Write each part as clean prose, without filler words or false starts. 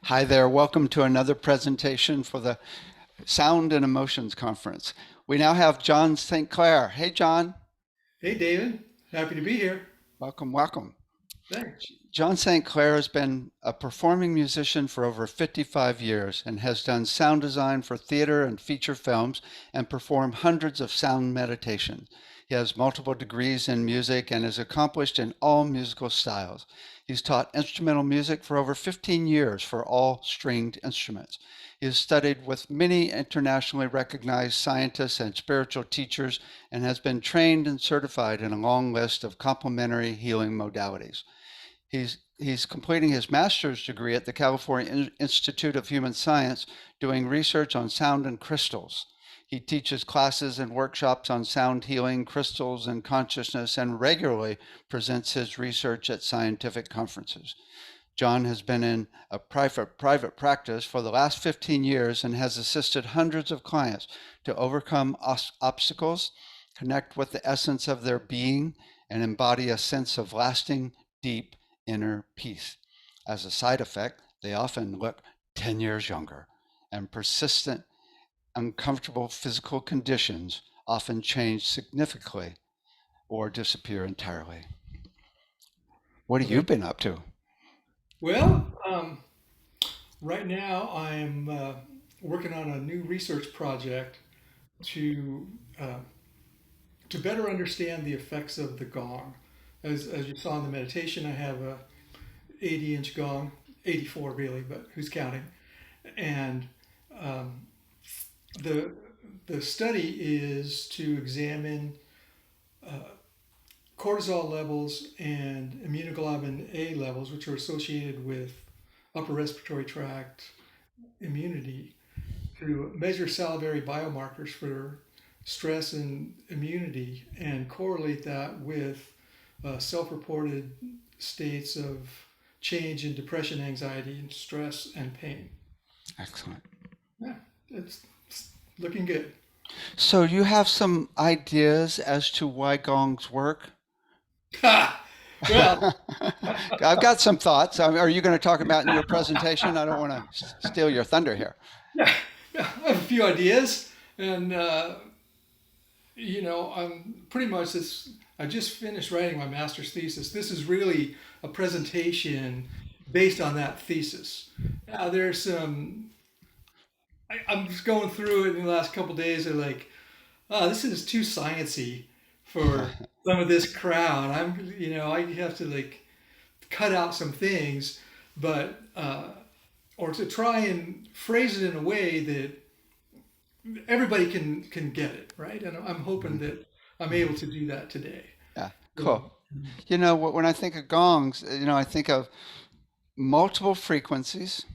Hi there. Welcome to another presentation for the Sound and Emotions Conference. We now have John St. Clair. Hey, John. Hey, David. Happy to be here. Welcome, welcome. Thanks. John St. Clair has been a performing musician for over 55 years and has done sound design for theater and feature films and performed hundreds of sound meditations. He has multiple degrees in music and is accomplished in all musical styles. He's taught instrumental music for over 15 years for all stringed instruments. He has studied with many internationally recognized scientists and spiritual teachers and has been trained and certified in a long list of complementary healing modalities. He's completing his master's degree at the California Institute of Human Science, doing research on sound and crystals. He teaches classes and workshops on sound healing, crystals, and consciousness, and regularly presents his research at scientific conferences. John has been in a private practice for the last 15 years and has assisted hundreds of clients to overcome obstacles, connect with the essence of their being, and embody a sense of lasting, deep inner peace. As a side effect, they often look 10 years younger, and persistent, uncomfortable physical conditions often change significantly or disappear entirely. What have you Okay. been up to? Well, right now I'm working on a new research project to uh, to better understand the effects of the gong. As you saw in the meditation, I have a 80-inch gong, 84 really, but who's counting? And um, the the study is to examine cortisol levels and immunoglobulin A levels, which are associated with upper respiratory tract immunity, to measure salivary biomarkers for stress and immunity and correlate that with self-reported states of change in depression, anxiety, and stress and pain. Excellent. Yeah, it's looking good. So you have some ideas as to why gongs work? Ha! Well, I've got some thoughts. Are you going to talk about in your presentation? I don't want to steal your thunder here. yeah, yeah, I have a few ideas, and I'm pretty much this. I just finished writing my master's thesis. This is really a presentation based on that thesis. Now, there's some. I'm just going through it in the last couple of days. They're like, oh, this is too sciencey for some of this crowd. I have to like cut out some things, but or to try and phrase it in a way that everybody can get it, right? And I'm hoping that I'm able to do that today. Yeah, cool. So, When I think of gongs, I think of multiple frequencies,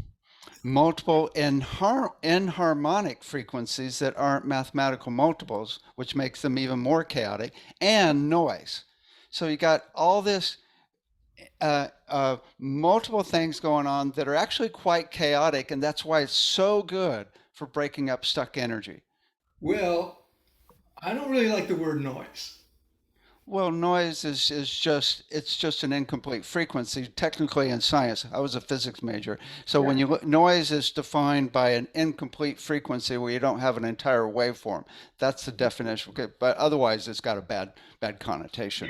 multiple inharmonic frequencies that aren't mathematical multiples, which makes them even more chaotic, and noise. So you got all this multiple things going on that are actually quite chaotic, and that's why it's so good for breaking up stuck energy. well, I don't really like the word noise. Well, noise is just it's just an incomplete frequency. Technically, in science, I was a physics major, so when Yeah. you look, noise is defined by an incomplete frequency where you don't have an entire waveform. That's the definition. Okay, but otherwise, it's got a bad connotation.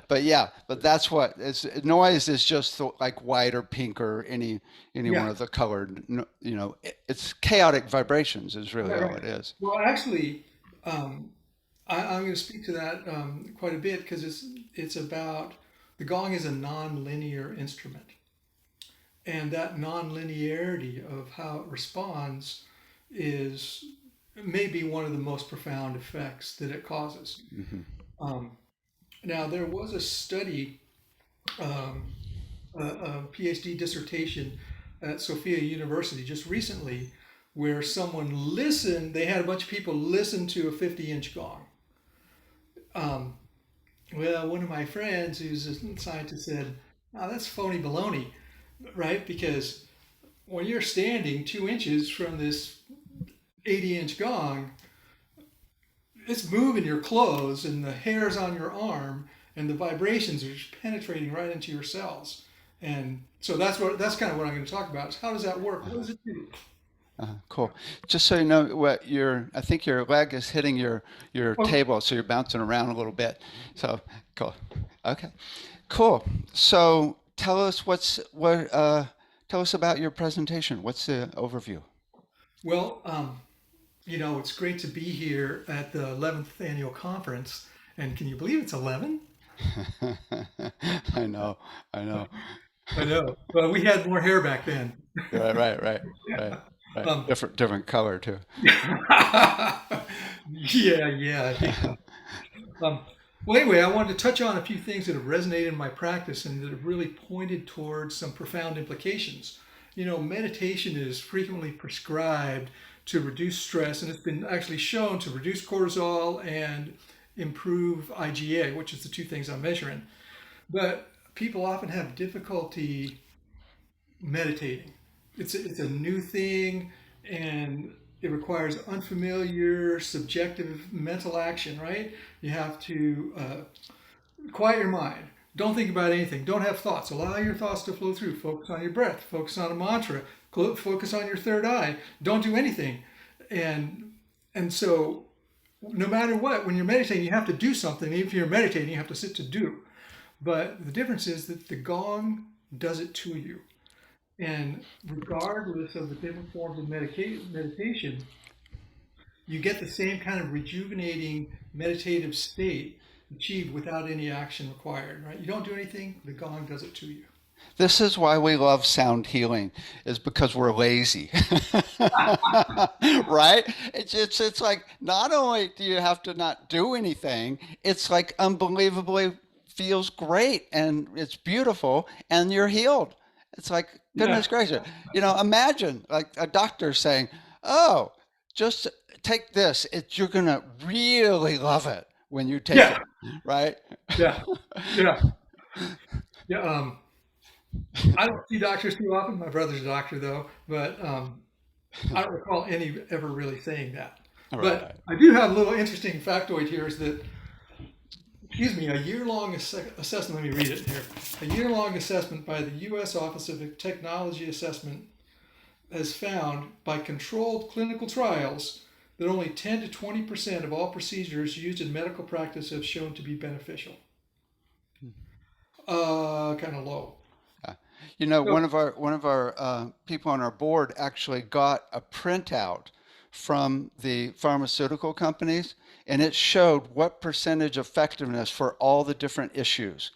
But yeah, but that's what it's noise is just like white or pink or any one Yeah. of the colored. It's chaotic vibrations is really Right. all Right. it is. Well, actually, um, I'm going to speak to that quite a bit because it's about the gong is a non-linear instrument, and that non-linearity of how it responds is maybe one of the most profound effects that it causes. Hmm. Um, Now, there was a study, a PhD dissertation at Sophia University just recently, where someone listened. They had a bunch of people listen to a 50-inch gong. Um, well, one of my friends who's a scientist said, "Oh, that's phony baloney, right? Because when you're standing 2 inches from this 80-inch gong, it's moving your clothes and the hairs on your arm and the vibrations are just penetrating right into your cells and So that's kind of what I'm going to talk about. Is how does that work? What does it do? Cool. Just so you know, what I think your leg is hitting your Oh, table, so you're bouncing around a little bit. So cool. Okay. Cool. So tell us about your presentation. What's the overview? well, it's great to be here at the 11th annual conference. And can you believe it's 11? I know. I know. I know. Well, we had more hair back then. Right, right, right, right, right. Um, Different color too. yeah, I think so. Um, well, anyway, I wanted to touch on a few things that have resonated in my practice and that have really pointed towards some profound implications. Meditation is frequently prescribed to reduce stress, and it's been actually shown to reduce cortisol and improve IgA, which is the two things I'm measuring. But people often have difficulty meditating. It's a new thing, and it requires unfamiliar, subjective mental action. Right? You have to quiet your mind. Don't think about anything. Don't have thoughts. Allow your thoughts to flow through. Focus on your breath. Focus on a mantra. Focus on your third eye. Don't do anything. And and so no matter what, when you're meditating, you have to do something. Even if you're meditating, you have to sit to do. But the difference is that the gong does it to you. And regardless of the different forms of meditation, you get the same kind of rejuvenating meditative state achieved without any action required, right? You don't do anything, the gong does it to you. This is why we love sound healing, is because we're lazy. Right? It's like not only do you have to not do anything, it's like unbelievably feels great and it's beautiful and you're healed. It's like Yeah, goodness gracious. Imagine like a doctor saying, "Oh, just take this. You're gonna really love it when you take yeah, it." Right? yeah, yeah, yeah. I don't see doctors too often. My brother's a doctor though, but I don't recall any ever really saying that. But Right. I do have a little interesting factoid here is that, excuse me, a year-long assessment, let me read it here. A year-long assessment by the U.S. Office of Technology Assessment has found by controlled clinical trials that only 10 to 20% of all procedures used in medical practice have shown to be beneficial. Kind of low. Yeah. So, One of our people on our board actually got a printout from the pharmaceutical companies, and it showed what percentage effectiveness for all the different issues.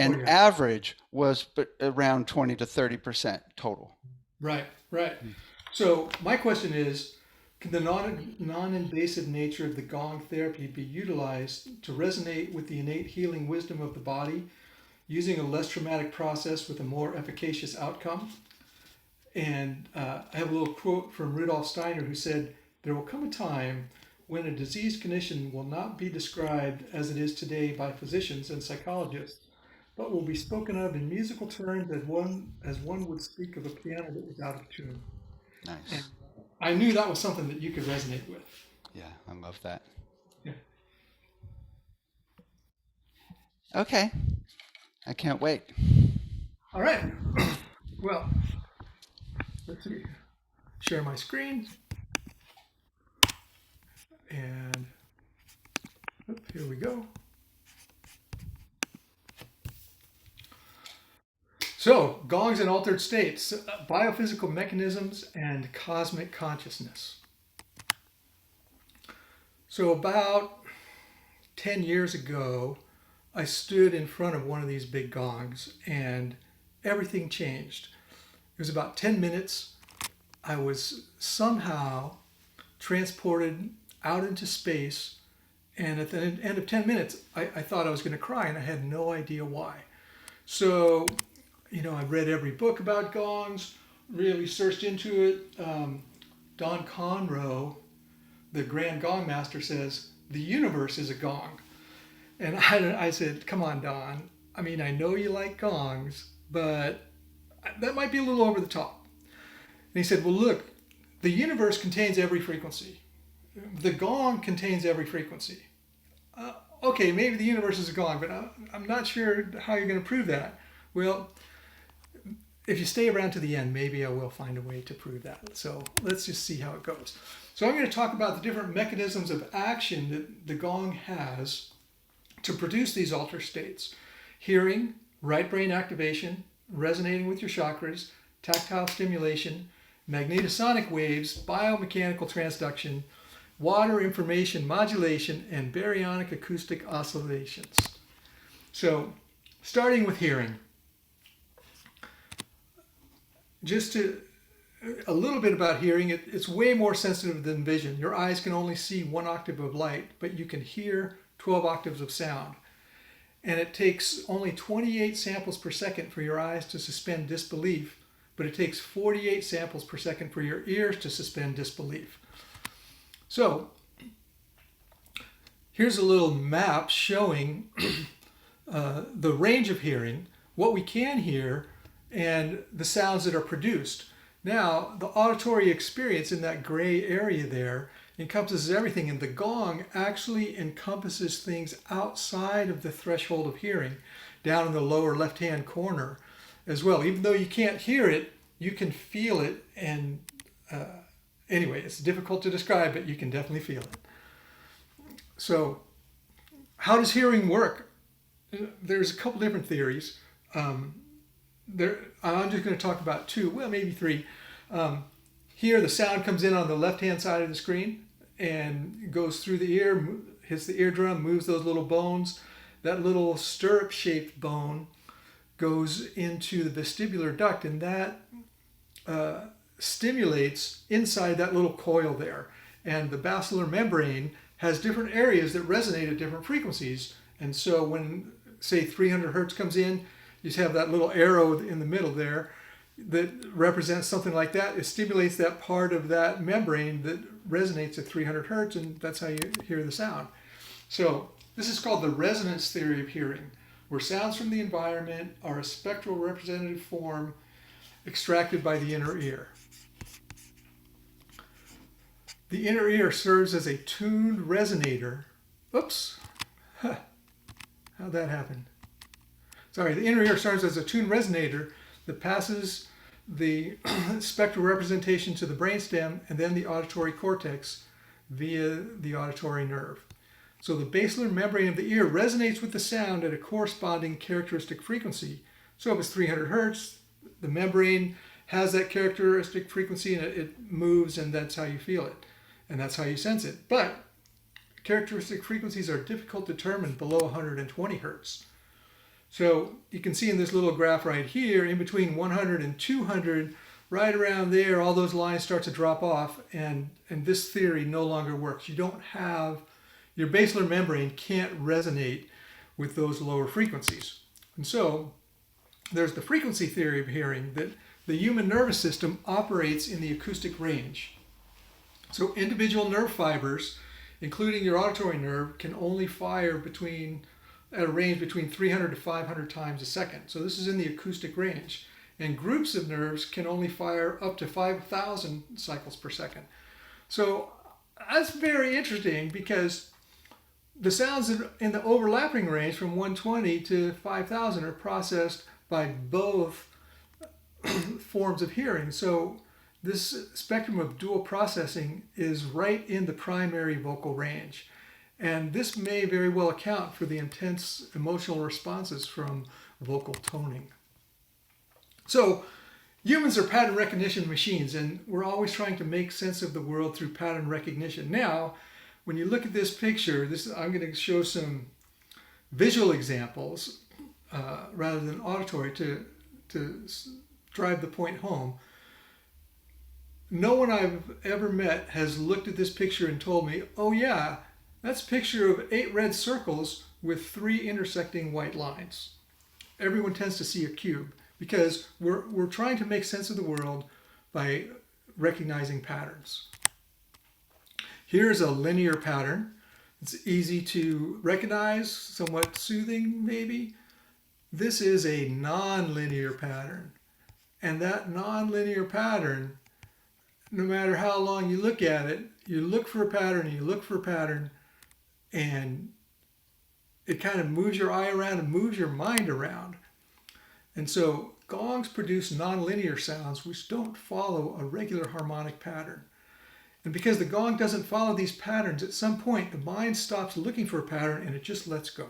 oh And yeah, average was around 20 to 30% total. right, right. So my question is, can the non-invasive nature of the gong therapy be utilized to resonate with the innate healing wisdom of the body using a less traumatic process with a more efficacious outcome? And I have a little quote from Rudolf Steiner who said, "There will come a time when a disease condition will not be described as it is today by physicians and psychologists, but will be spoken of in musical terms as one would speak of a piano that was out of tune." And Nice. I knew that was something that you could resonate with. Yeah, I love that. Yeah. Okay, I can't wait. All right. Well, let's see. Share my screen. And here we go. So, gongs and altered states, biophysical mechanisms, and cosmic consciousness. So, about 10 years ago, I stood in front of one of these big gongs and everything changed. It was about 10 minutes. I was somehow transported out into space. And at the end of 10 minutes, I thought I was going to cry and I had no idea why. So, I read every book about gongs, really searched into it. Don Conroe, the Grand Gong Master, says the universe is a gong. And I said, come on, Don. I mean, I know you like gongs, but that might be a little over the top. And he said, well, look, the universe contains every frequency. The gong contains every frequency. Okay, maybe the universe is a gong, but I'm not sure how you're going to prove that. Well, if you stay around to the end, maybe I will find a way to prove that. So let's just see how it goes. So I'm going to talk about the different mechanisms of action that the gong has to produce these altered states. Hearing, right brain activation, resonating with your chakras, tactile stimulation, magnetosonic waves, biomechanical transduction, water information modulation, and baryonic acoustic oscillations. So starting with hearing. Just a little bit about hearing, it's way more sensitive than vision. Your eyes can only see 1 octave of light, but you can hear 12 octaves of sound. And it takes only 28 samples per second for your eyes to suspend disbelief, but it takes 48 samples per second for your ears to suspend disbelief. So here's a little map showing the range of hearing, what we can hear, and the sounds that are produced. Now, the auditory experience in that gray area there encompasses everything, and the gong actually encompasses things outside of the threshold of hearing, down in the lower left-hand corner as well. Even though you can't hear it, you can feel it, and anyway, it's difficult to describe, but you can definitely feel it. So, how does hearing work? There's a couple different theories. I'm just going to talk about 2, well, maybe 3. Here, the sound comes in on the left-hand side of the screen and goes through the ear, hits the eardrum, moves those little bones. That little stirrup-shaped bone goes into the vestibular duct, and that stimulates inside that little coil there. And the basilar membrane has different areas that resonate at different frequencies. And so when, say, 300 hertz comes in, you just have that little arrow in the middle there that represents something like that. It stimulates that part of that membrane that resonates at 300 hertz, and that's how you hear the sound. So this is called the resonance theory of hearing, where sounds from the environment are a spectral representative form extracted by the inner ear. The inner ear serves as a tuned resonator. Oops, how'd that happen? Sorry, the inner ear serves as a tuned resonator that passes the spectral representation to the brainstem and then the auditory cortex via the auditory nerve. So the basilar membrane of the ear resonates with the sound at a corresponding characteristic frequency. So if it's 300 hertz, the membrane has that characteristic frequency and it moves, and that's how you feel it. And that's how you sense it. But characteristic frequencies are difficult to determine below 120 hertz. So you can see in this little graph right here, in between 100 and 200, right around there, all those lines start to drop off, and this theory no longer works. You don't have, your basilar membrane can't resonate with those lower frequencies. And so there's the frequency theory of hearing, that the human nervous system operates in the acoustic range. So individual nerve fibers, including your auditory nerve, can only fire at a range between 300 to 500 times a second. So this is in the acoustic range. And groups of nerves can only fire up to 5,000 cycles per second. So that's very interesting, because the sounds in the overlapping range from 120 to 5,000 are processed by both forms of hearing. So this spectrum of dual processing is right in the primary vocal range. And this may very well account for the intense emotional responses from vocal toning. So humans are pattern recognition machines, and we're always trying to make sense of the world through pattern recognition. Now, when you look at this picture, I'm going to show some visual examples rather than auditory to drive the point home. No one I've ever met has looked at this picture and told me, oh yeah, that's a picture of 8 red circles with 3 intersecting white lines. Everyone tends to see a cube, because we're trying to make sense of the world by recognizing patterns. Here's a linear pattern. It's easy to recognize, somewhat soothing maybe. This is a non-linear pattern. And that non-linear pattern, no matter how long you look at it, you look for a pattern and you look for a pattern, and it kind of moves your eye around and moves your mind around. And so gongs produce nonlinear sounds which don't follow a regular harmonic pattern. And because the gong doesn't follow these patterns, at some point the mind stops looking for a pattern and it just lets go.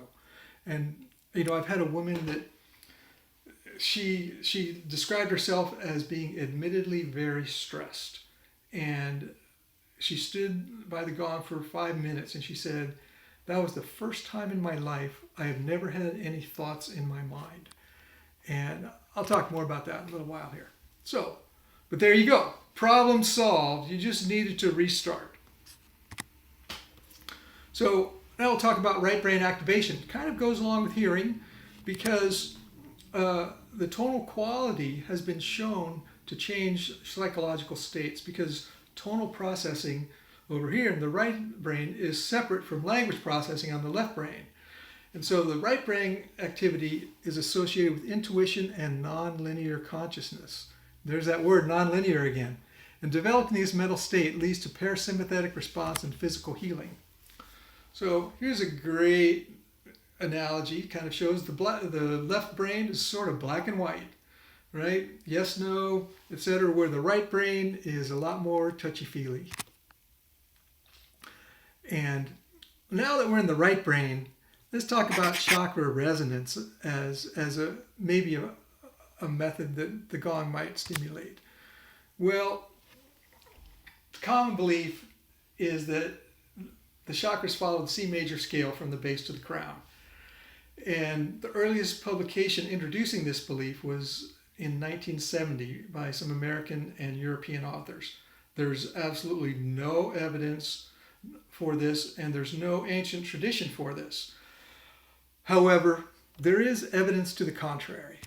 And I've had a woman that she described herself as being admittedly very stressed. And she stood by the gong for 5 minutes and she said, "That was the first time in my life I have never had any thoughts in my mind." And I'll talk more about that in a little while here. So, but there you go. Problem solved. You just needed to restart. So now we'll talk about right brain activation. Kind of goes along with hearing because the tonal quality has been shown to change psychological states because tonal processing over here in the right brain is separate from language processing on the left brain. And so the right brain activity is associated with intuition and nonlinear consciousness. There's that word, nonlinear, again. And developing this mental state leads to parasympathetic response and physical healing. So here's a great analogy. Kind of shows the left brain is sort of black and white, right? Yes, no, etc. Where the right brain is a lot more touchy-feely. And now that we're in the right brain, let's talk about chakra resonance as maybe a method that the gong might stimulate. Well, the common belief is that the chakras follow the C major scale from the base to the crown. And the earliest publication introducing this belief was in 1970 by some American and European authors. There's absolutely no evidence for this, and there's no ancient tradition for this. However, there is evidence to the contrary.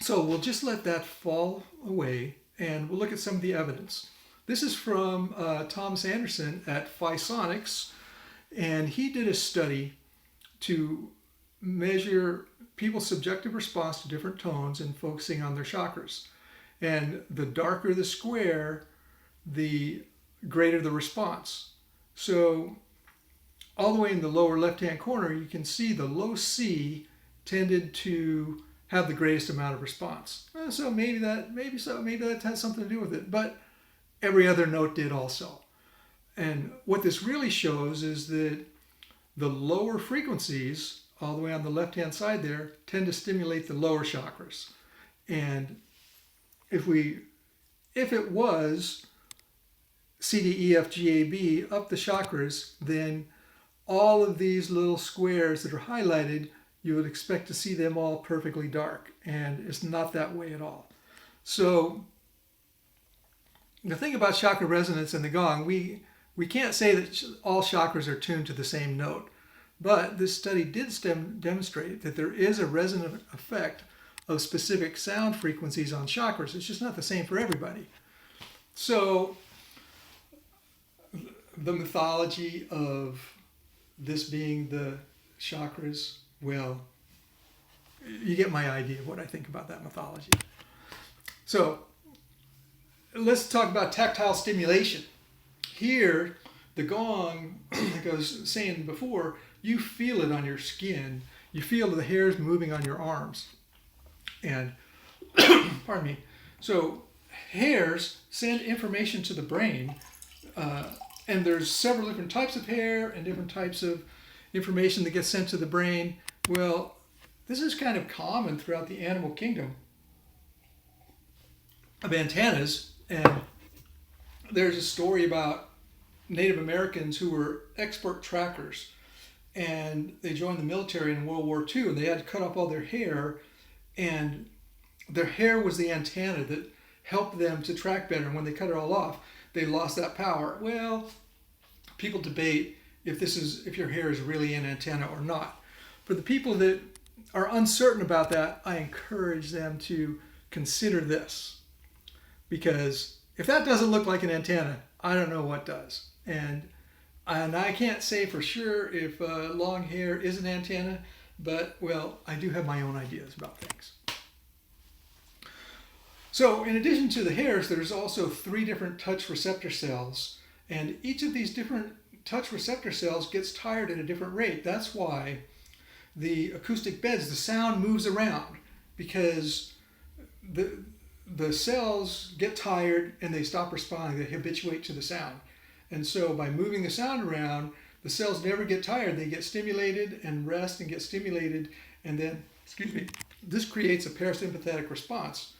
So we'll just let that fall away, and we'll look at some of the evidence. This is from Thomas Anderson at Physonics, and he did a study to measure people's subjective response to different tones and focusing on their chakras. And the darker the square, the greater the response. So all the way in the lower left-hand corner, you can see the low C tended to have the greatest amount of response. So maybe that has something to do with it. But every other note did also. And what this really shows is that the lower frequencies, all the way on the left-hand side there, tend to stimulate the lower chakras. And if it was C, D, E, F, G, A, B up the chakras, then all of these little squares that are highlighted, you would expect to see them all perfectly dark. And it's not that way at all. So the thing about chakra resonance and the gong, we can't say that all chakras are tuned to the same note. But this study did demonstrate that there is a resonant effect of specific sound frequencies on chakras. It's just not the same for everybody. So the mythology of this being the chakras, well, you get my idea of what I think about that mythology. So let's talk about tactile stimulation. Here, the gong, like I was saying before, you feel it on your skin. You feel the hairs moving on your arms. And, pardon me, so hairs send information to the brain, and there's several different types of hair and different types of information that gets sent to the brain. Well, this is kind of common throughout the animal kingdom of antennas. And there's a story about Native Americans who were expert trackers, and they joined the military in World War II, and they had to cut off all their hair, and their hair was the antenna that helped them to track better. And when they cut it all off, they lost that power. Well, people debate if your hair is really an antenna or not. For the people that are uncertain about that, I encourage them to consider this, because if that doesn't look like an antenna, I don't know what does. And I can't say for sure if long hair is an antenna, but, well, I do have my own ideas about things. So in addition to the hairs, there's also 3 different touch receptor cells, and each of these different touch receptor cells gets tired at a different rate. That's why the acoustic beds, the sound moves around. because the cells get tired and they stop responding. They habituate to the sound. And so by moving the sound around, the cells never get tired. They get stimulated and rest and get stimulated. And then, excuse me, this creates a parasympathetic response.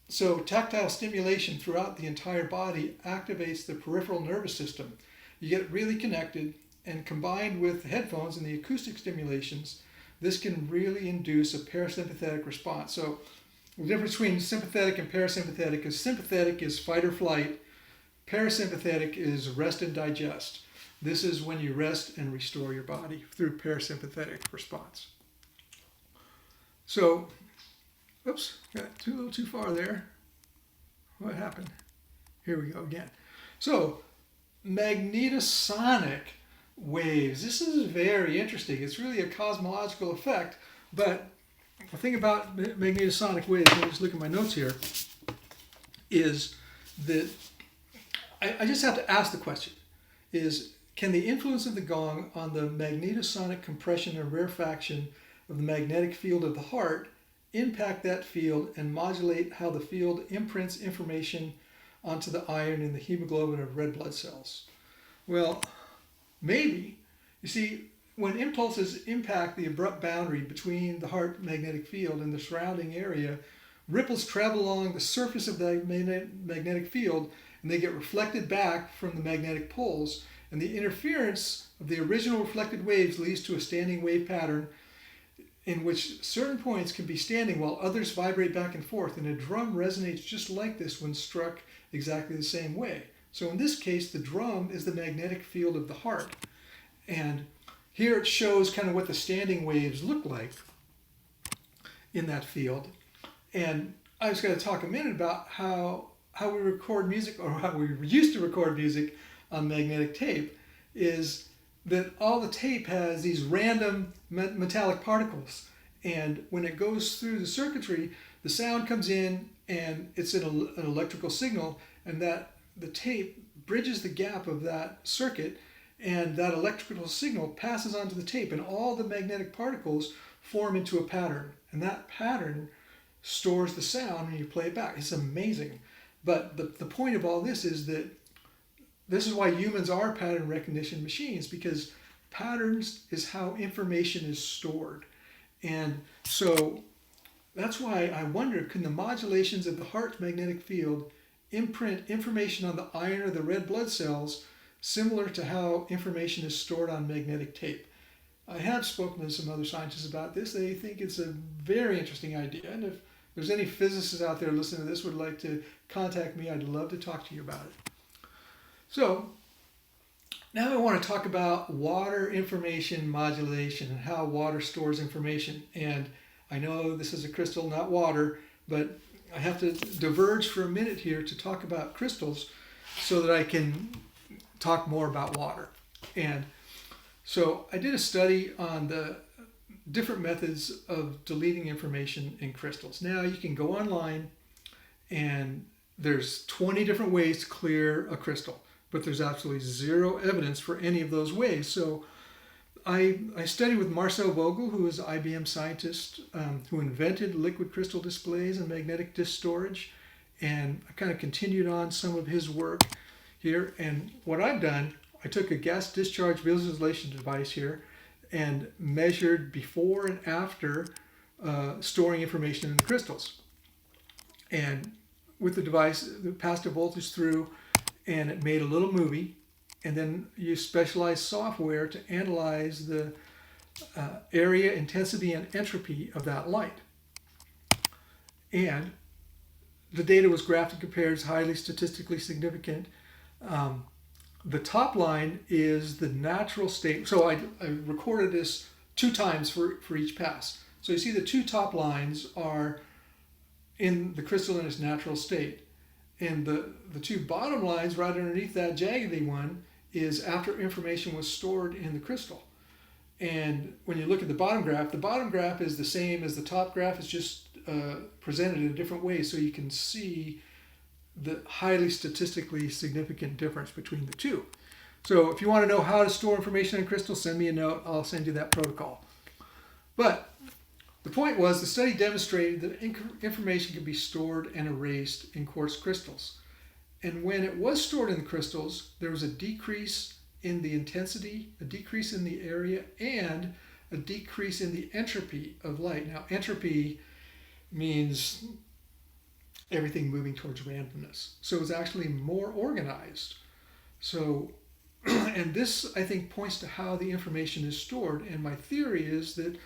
So tactile stimulation throughout the entire body activates the peripheral nervous system. You get really connected, and combined with headphones and the acoustic stimulations, this can really induce a parasympathetic response. So the difference between sympathetic and parasympathetic is sympathetic is fight or flight, parasympathetic is rest and digest. This is when you rest and restore your body through parasympathetic response. So, oops, got a little too far there. What happened? Here we go again. So, magnetosonic waves. This is very interesting. It's really a cosmological effect, but the thing about magnetosonic waves, let me just look at my notes here, is that I just have to ask the question, is can the influence of the gong on the magnetosonic compression and rarefaction of the magnetic field of the heart impact that field and modulate how the field imprints information onto the iron in the hemoglobin of red blood cells? Well, maybe. You see, when impulses impact the abrupt boundary between the heart magnetic field and the surrounding area, ripples travel along the surface of the magnetic field and they get reflected back from the magnetic poles. And the interference of the original reflected waves leads to a standing wave pattern in which certain points can be standing while others vibrate back and forth. And a drum resonates just like this when struck exactly the same way. So in this case, the drum is the magnetic field of the heart. And here it shows kind of what the standing waves look like in that field. And I was going to talk a minute about how we record music, or how we used to record music on magnetic tape, is that all the tape has these random metallic particles. And when it goes through the circuitry, the sound comes in and it's an electrical signal, and that the tape bridges the gap of that circuit, and that electrical signal passes onto the tape, and all the magnetic particles form into a pattern. And that pattern stores the sound when you play it back. It's amazing. But the point of all this is that this is why humans are pattern recognition machines, because patterns is how information is stored. And so that's why I wonder, can the modulations of the heart's magnetic field imprint information on the iron of the red blood cells similar to how information is stored on magnetic tape? I have spoken to some other scientists about this. They think it's a very interesting idea. And if there's any physicists out there listening to this would like to contact me, I'd love to talk to you about it. So now I want to talk about water information modulation and how water stores information. And I know this is a crystal, not water, but I have to diverge for a minute here to talk about crystals so that I can talk more about water. And so I did a study on the different methods of deleting information in crystals. Now you can go online and there's 20 different ways to clear a crystal, but there's absolutely zero evidence for any of those ways. So I studied with Marcel Vogel, who is an IBM scientist who invented liquid crystal displays and magnetic disk storage. And I kind of continued on some of his work here. And what I've done, I took a gas discharge visualization device here and measured before and after storing information in the crystals. And with the device, it passed a voltage through and it made a little movie. And then use specialized software to analyze the area, intensity, and entropy of that light. And the data was graphed and compared as highly statistically significant. The top line is the natural state. So I recorded this 2 times for each pass. So you see the 2 top lines are in the crystal in its natural state. And the 2 bottom lines right underneath that jaggedy one is after information was stored in the crystal. And when you look at the bottom graph is the same as the top graph. It's just presented in a different way, so you can see the highly statistically significant difference between the 2. So if you want to know how to store information in crystals, send me a note. I'll send you that protocol. But The point was the study demonstrated that information could be stored and erased in quartz crystals. And when it was stored in the crystals, there was a decrease in the intensity, a decrease in the area, and a decrease in the entropy of light. Now, entropy means everything moving towards randomness. So it's actually more organized. So, and this, I think, points to how the information is stored. And my theory is that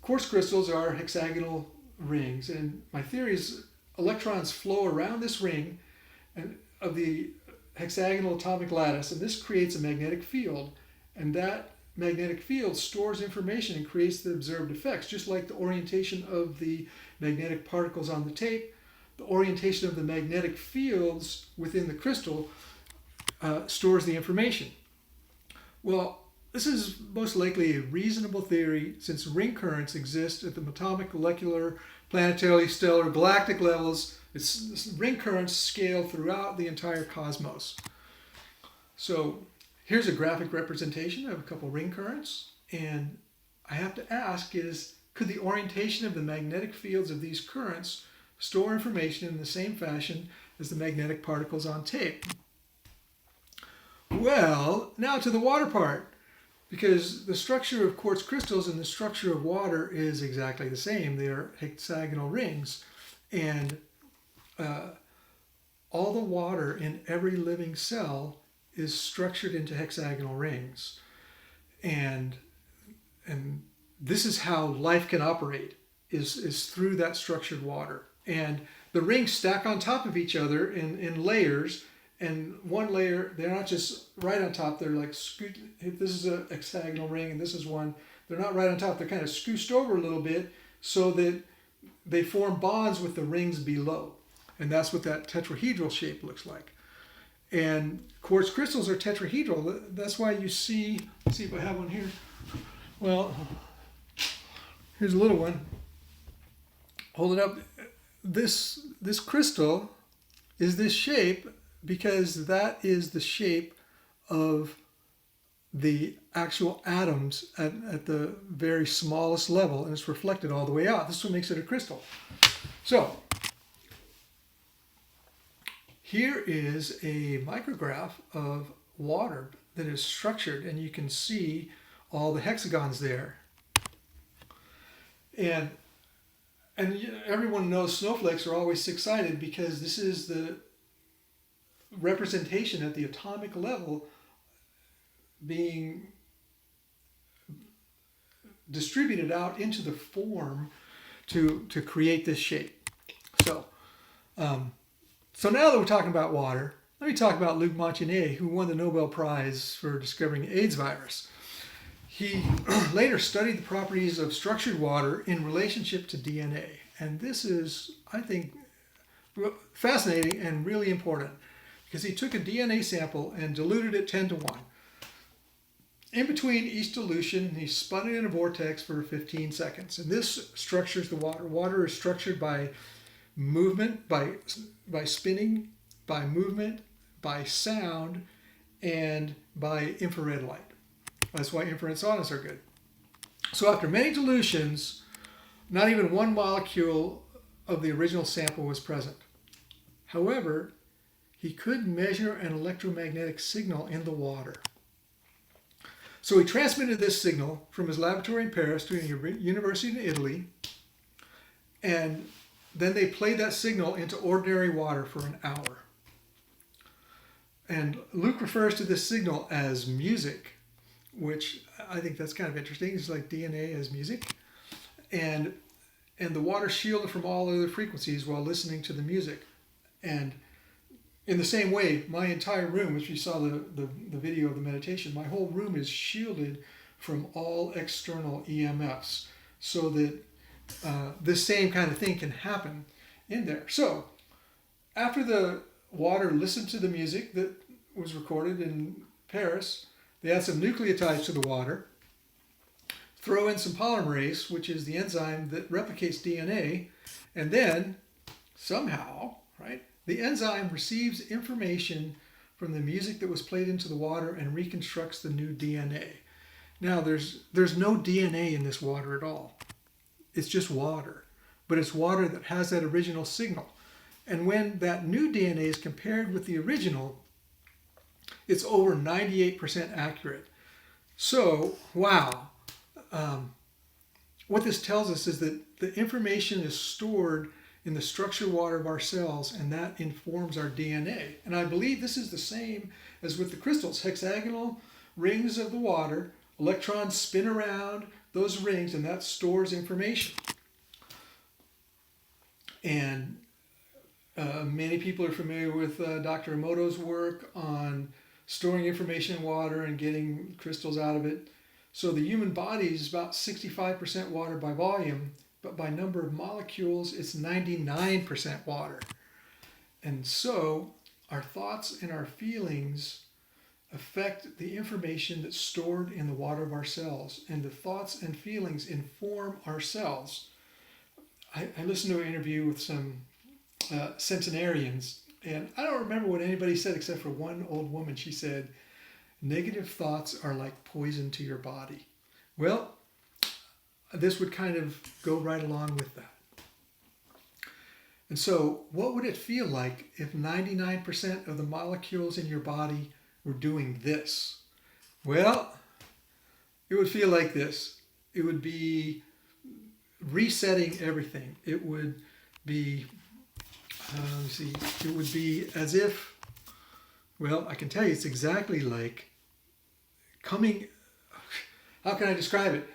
quartz crystals are hexagonal rings. And my theory is electrons flow around this ring of the hexagonal atomic lattice, and this creates a magnetic field. And that magnetic field stores information and creates the observed effects, just like the orientation of the magnetic particles on the tape. The orientation of the magnetic fields within the crystal stores the information. Well, this is most likely a reasonable theory since ring currents exist at the atomic, molecular, planetary, stellar, galactic levels. Ring currents scale throughout the entire cosmos. So here's a graphic representation of a couple ring currents. And I have to ask is, could the orientation of the magnetic fields of these currents store information in the same fashion as the magnetic particles on tape? Well, now to the water part, because the structure of quartz crystals and the structure of water is exactly the same. They are hexagonal rings, and all the water in every living cell is structured into hexagonal rings, and this is how life can operate is through that structured water. And the rings stack on top of each other in layers, and one layer, they're not just right on top, they're like if this is a hexagonal ring and this is one, they're not right on top, they're kind of scooched over a little bit so that they form bonds with the rings below. And that's what that tetrahedral shape looks like. And quartz crystals are tetrahedral. That's why you see, let's see if I have one here. Well, here's a little one. Hold it up. This crystal is this shape because that is the shape of the actual atoms at the very smallest level, and it's reflected all the way out. This is what makes it a crystal. So here is a micrograph of water that is structured, and you can see all the hexagons there. And everyone knows snowflakes are always excited because this is the representation at the atomic level being distributed out into the form to create this shape. So now that we're talking about water, let me talk about Luc Montagnier, who won the Nobel Prize for discovering the AIDS virus. He later studied the properties of structured water in relationship to DNA. And this is, I think, fascinating and really important because he took a DNA sample and diluted it 10 to 1. In between each dilution, he spun it in a vortex for 15 seconds. And this structures the water. Water is structured by movement, by spinning, by movement, by sound, and by infrared light. That's why infrared saunas are good. So after many dilutions, not even one molecule of the original sample was present. However, he could measure an electromagnetic signal in the water. So he transmitted this signal from his laboratory in Paris to a university in Italy, and then they played that signal into ordinary water for an hour. And Luc refers to this signal as music, which I think that's kind of interesting. It's like DNA as music. And the water shielded from all other frequencies while listening to the music. And in the same way, my entire room, which you saw the video of the meditation, my whole room is shielded from all external EMFs so that this same kind of thing can happen in there. So after the water listened to the music that was recorded in Paris, they add some nucleotides to the water, throw in some polymerase, which is the enzyme that replicates DNA, and then somehow, right, the enzyme receives information from the music that was played into the water and reconstructs the new DNA. Now, there's no DNA in this water at all. it's just water, but it's water that has that original signal. And when that new DNA is compared with the original, it's over 98% accurate. So, wow. What this tells us is that the information is stored in the structured water of our cells, and that informs our DNA. And I believe this is the same as with the crystals. Hexagonal rings of the water, electrons spin around those rings, and that stores information. And many people are familiar with Dr. Emoto's work on storing information in water and getting crystals out of it. So the human body is about 65% water by volume, but by number of molecules, it's 99% water. And so our thoughts and our feelings affect the information that's stored in the water of our cells, and the thoughts and feelings inform our cells. I listened to an interview with some centenarians, and I don't remember what anybody said except for one old woman. She said, negative thoughts are like poison to your body. Well, this would kind of go right along with that. And so what would it feel like if 99% of the molecules in your body were doing this? Well, it would feel like this. It would be resetting everything. It would be, it would be as if, well, I can tell you it's exactly like coming, how can I describe it?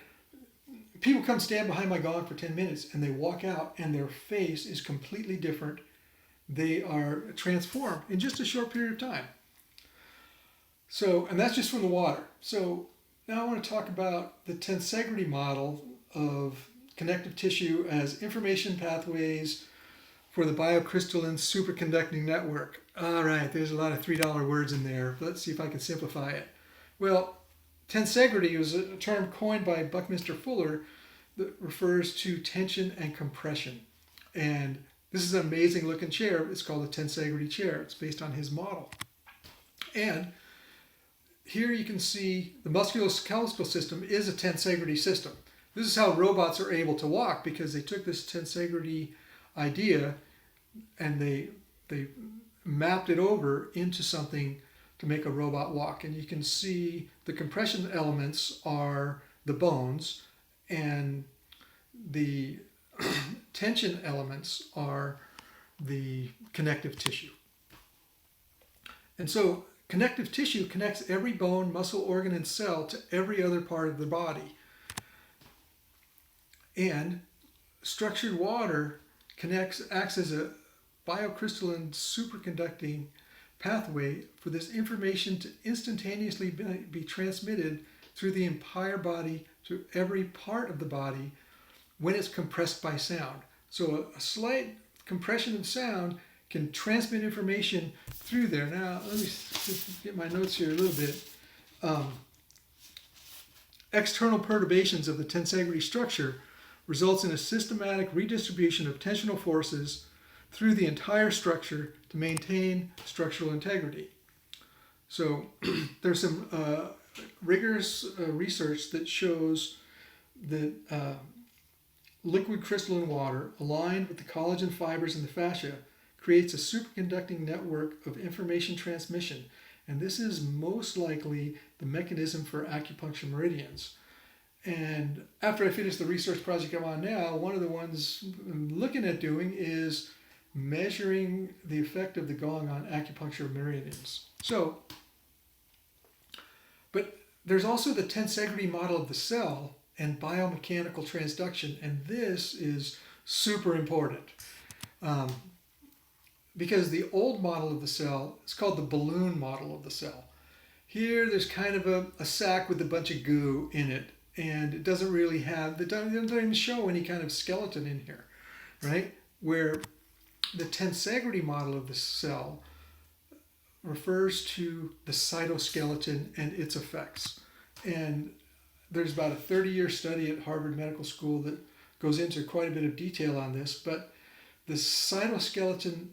People come stand behind my gong for 10 minutes and they walk out and their face is completely different. They are transformed in just a short period of time. So, and that's just from the water. So now I want to talk about the tensegrity model of connective tissue as information pathways for the biocrystalline superconducting network. All right, there's a lot of $3 words in there. Let's see if I can simplify it. Well, tensegrity was a term coined by Buckminster Fuller that refers to tension and compression. And this is an amazing looking chair. It's called a tensegrity chair. It's based on his model. And here you can see the musculoskeletal system is a tensegrity system. This is how robots are able to walk, because they took this tensegrity idea and they mapped it over into something to make a robot walk. And you can see the compression elements are the bones, and the tension elements are the connective tissue. And so connective tissue connects every bone, muscle, organ, and cell to every other part of the body. And structured water acts as a biocrystalline superconducting pathway for this information to instantaneously be transmitted through the entire body, to every part of the body, when it's compressed by sound. So a slight compression of sound can transmit information through there. Now, let me just get my notes here a little bit. External perturbations of the tensegrity structure results in a systematic redistribution of tensional forces through the entire structure to maintain structural integrity. So there's some rigorous research that shows that liquid crystalline water aligned with the collagen fibers in the fascia creates a superconducting network of information transmission. And this is most likely the mechanism for acupuncture meridians. And after I finish the research project I'm on now, one of the ones I'm looking at doing is measuring the effect of the gong on acupuncture meridians. So, but there's also the tensegrity model of the cell and biomechanical transduction, and this is super important. Because the old model of the cell is called the balloon model of the cell. Here there's kind of a sac with a bunch of goo in it, and it doesn't really have, it doesn't even show any kind of skeleton in here, right? Where the tensegrity model of the cell refers to the cytoskeleton and its effects. And there's about a 30-year study at Harvard Medical School that goes into quite a bit of detail on this, but the cytoskeleton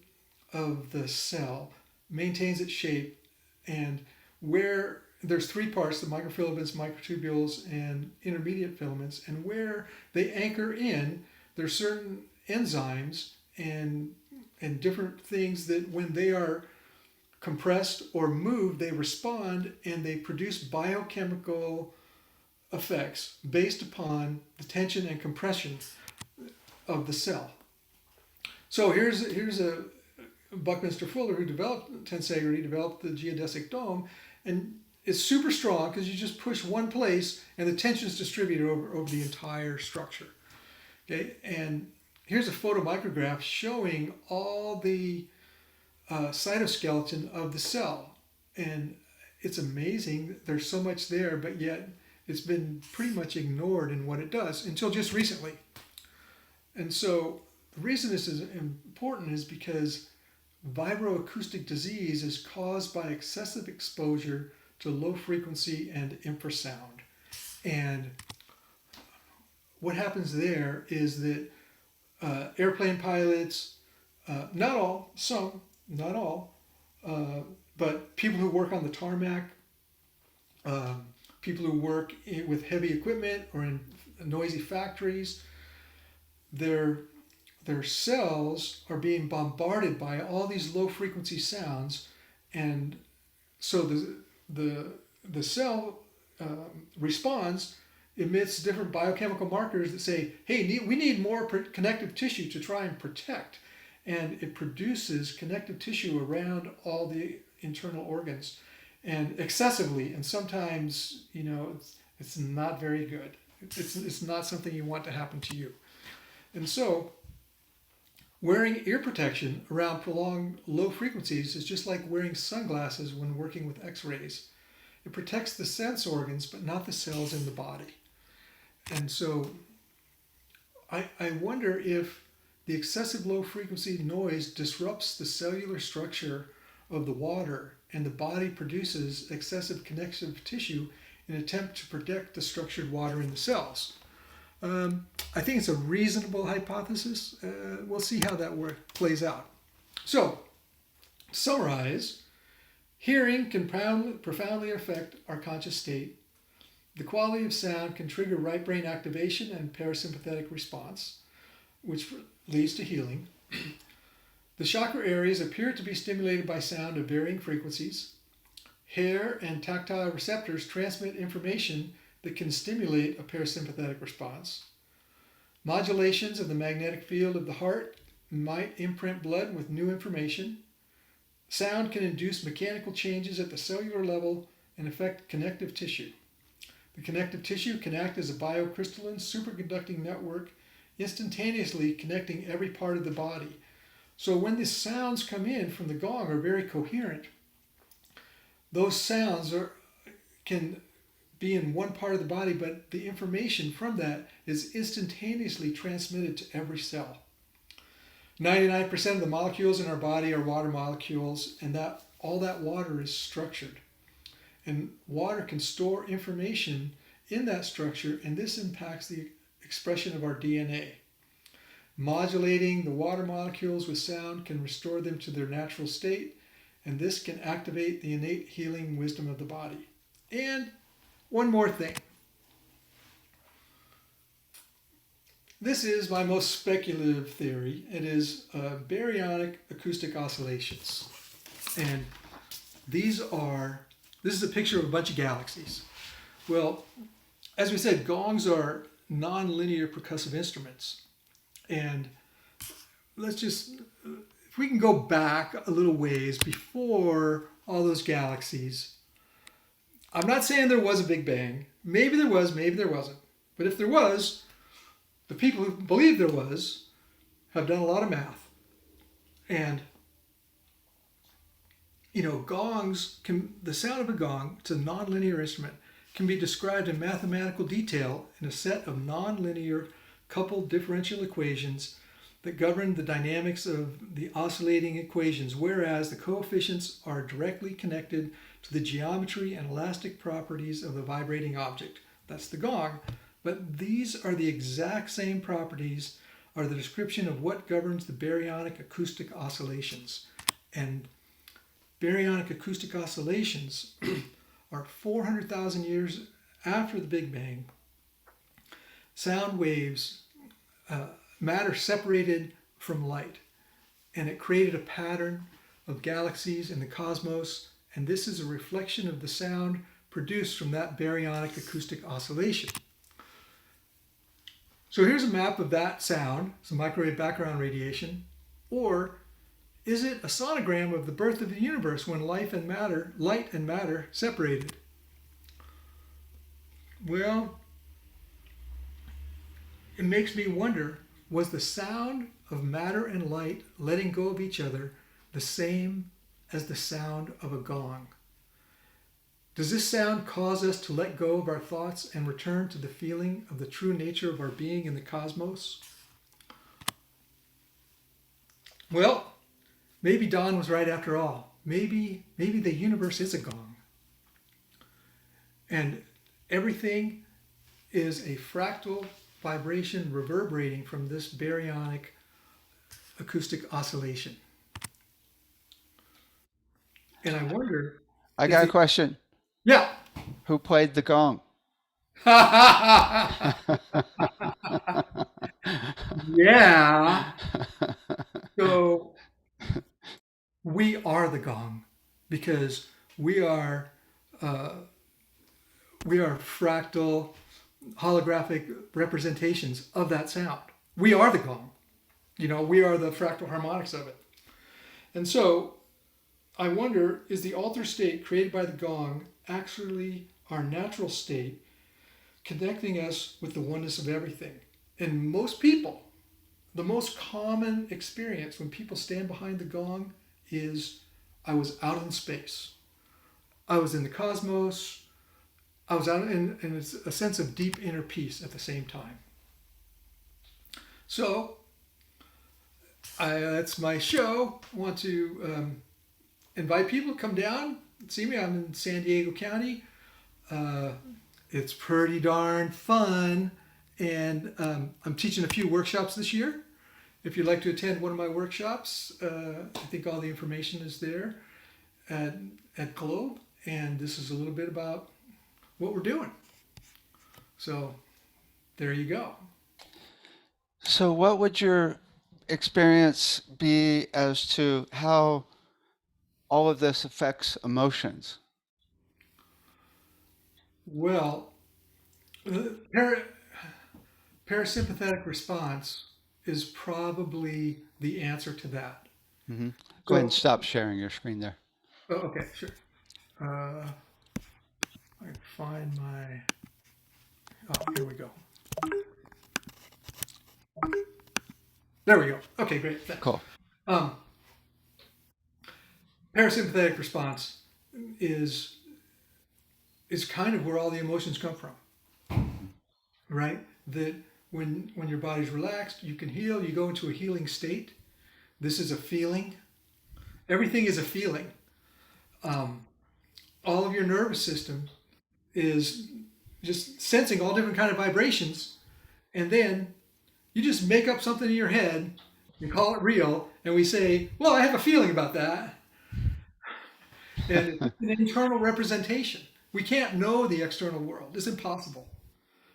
of the cell maintains its shape, and where there's three parts: the microfilaments, microtubules, and intermediate filaments. And where they anchor in, there's certain enzymes and different things that when they are compressed or moved, they respond and they produce biochemical effects based upon the tension and compression of the cell. So here's a Buckminster Fuller who developed Tensegrity, developed the geodesic dome, and it's super strong because you just push one place and the tension is distributed over the entire structure. Okay, and here's a photomicrograph showing all the cytoskeleton of the cell, and it's amazing. There's so much there, but yet it's been pretty much ignored in what it does until just recently. And so the reason this is important is because vibroacoustic disease is caused by excessive exposure to low frequency and infrasound. And what happens there is that airplane pilots, not all, some, not all, but people who work on the tarmac, people who work with heavy equipment or in noisy factories, their cells are being bombarded by all these low frequency sounds, and so the cell responds, emits different biochemical markers that say, hey, we need more connective tissue to try and protect, and it produces connective tissue around all the internal organs, and excessively, and sometimes, you know, it's not very good. It's not something you want to happen to you. And so wearing ear protection around prolonged low frequencies is just like wearing sunglasses when working with X-rays. It protects the sense organs, but not the cells in the body. And so I wonder if the excessive low frequency noise disrupts the cellular structure of the water, and the body produces excessive connective tissue in an attempt to protect the structured water in the cells. I think it's a reasonable hypothesis. We'll see how that plays out. So, to summarize, hearing can profoundly affect our conscious state. The quality of sound can trigger right brain activation and parasympathetic response, which leads to healing. The chakra areas appear to be stimulated by sound of varying frequencies. Hair and tactile receptors transmit information that can stimulate a parasympathetic response. Modulations of the magnetic field of the heart might imprint blood with new information. Sound can induce mechanical changes at the cellular level and affect connective tissue. The connective tissue can act as a biocrystalline superconducting network, instantaneously connecting every part of the body. So when the sounds come in from the gong are very coherent, those sounds can be in one part of the body, but the information from that is instantaneously transmitted to every cell. 99% of the molecules in our body are water molecules, and that all that water is structured. And water can store information in that structure, and this impacts the expression of our DNA. Modulating the water molecules with sound can restore them to their natural state, and this can activate the innate healing wisdom of the body. And one more thing. This is my most speculative theory. It is baryonic acoustic oscillations. And this is a picture of a bunch of galaxies. Well, as we said, gongs are non-linear percussive instruments. And if we can go back a little ways before all those galaxies, I'm not saying there was a Big Bang. Maybe there was, maybe there wasn't. But if there was, the people who believe there was have done a lot of math. And, you know, the sound of a gong, it's a nonlinear instrument, can be described in mathematical detail in a set of nonlinear coupled differential equations that govern the dynamics of the oscillating equations, whereas the coefficients are directly connected to the geometry and elastic properties of the vibrating object. That's the gong. But these are the exact same properties, are the description of what governs the baryonic acoustic oscillations. And baryonic acoustic oscillations are 400,000 years after the Big Bang. Sound waves, matter separated from light, and it created a pattern of galaxies in the cosmos, and this is a reflection of the sound produced from that baryonic acoustic oscillation. So here's a map of that sound, some microwave background radiation, or is it a sonogram of the birth of the universe when light and matter separated? Well, it makes me wonder, was the sound of matter and light letting go of each other the same as the sound of a gong? Does this sound cause us to let go of our thoughts and return to the feeling of the true nature of our being in the cosmos? Well, maybe Don was right after all. Maybe the universe is a gong. And everything is a fractal vibration reverberating from this baryonic acoustic oscillation. And I wonder... I got a question. Yeah. Who played the gong? Yeah. So we are the gong because we are fractal holographic representations of that sound. We are the gong. We are the fractal harmonics of it. And so I wonder, is the altered state created by the gong actually our natural state, connecting us with the oneness of everything? And most people, the most common experience when people stand behind the gong is, I was out in space. I was in the cosmos. I was out and it's a sense of deep inner peace at the same time. So, that's my show. I want to invite people to come down and see me. I'm in San Diego County. It's pretty darn fun. And I'm teaching a few workshops this year. If you'd like to attend one of my workshops, I think all the information is there at Globe. And this is a little bit about what we're doing. So there you go. So what would your experience be as to how all of this affects emotions? Well, the parasympathetic response is probably the answer to that. Mm-hmm. Go ahead and So, stop sharing your screen there. oh, okay, sure. I can find my, oh, here we go. There we go. Okay, great, thanks. Cool. Parasympathetic response is kind of where all the emotions come from, right? That when your body's relaxed, you can heal, you go into a healing state. This is a feeling. Everything is a feeling. All of your nervous system is just sensing all different kind of vibrations, and then you just make up something in your head and call it real, and we say, well, I have a feeling about that. And it's an internal representation. We can't know the external world. It's impossible.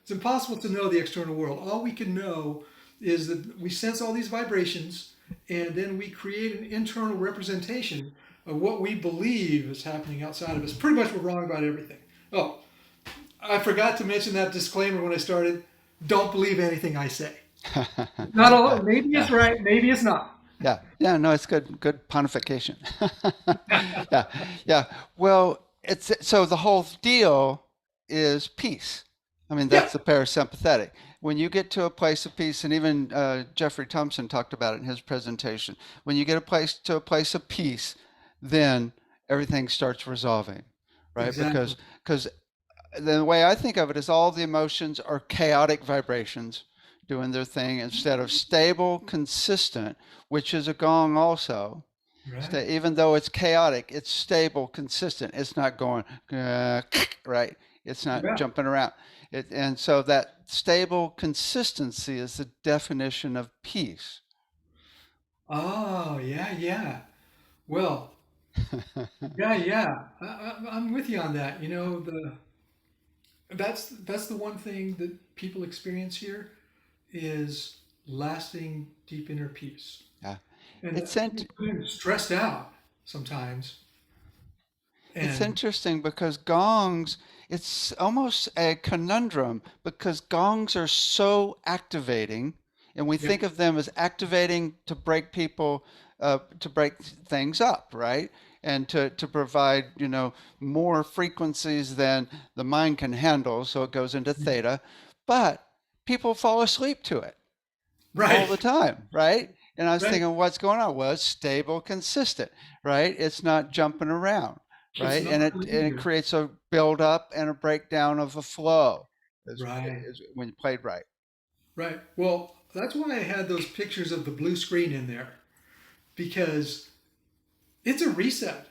It's impossible to know the external world. All we can know is that we sense all these vibrations, and then we create an internal representation of what we believe is happening outside of us. Pretty much we're wrong about everything. Oh, I forgot to mention that disclaimer when I started. Don't believe anything I say. Not all. Maybe it's right. Maybe it's not. Yeah, no, it's good pontification. Yeah. Well, so the whole deal is peace. I mean, Yeah. that's the parasympathetic. When you get to a place of peace, and even Jeffrey Thompson talked about it in his presentation, when you get to a place of peace, then everything starts resolving, right? Exactly. Because the way I think of it is all the emotions are chaotic vibrations doing their thing instead of stable, consistent, which is a gong also. Right. Even though it's chaotic, it's stable, consistent. It's not going, right? It's not Yeah. jumping around. And so that stable consistency is the definition of peace. Oh, yeah, yeah. Well, Yeah, yeah. I'm with you on that. That's the one thing that people experience here is lasting deep inner peace. Yeah. And It's people int- are stressed out sometimes. it's And interesting because gongs, it's almost a conundrum because gongs are so activating, and we yeah, think of them as activating to break people, to break things up, right? And to provide, more frequencies than the mind can handle, so it goes into theta. But people fall asleep to it all right, the time, right? And I was right. thinking, what's going on? Well, it's stable, consistent, right? It's not jumping around, It's right? not And it linear. creates a build up and a breakdown of a flow, Right, is when you played right. right. Well, that's why I had those pictures of the blue screen in there because it's a reset.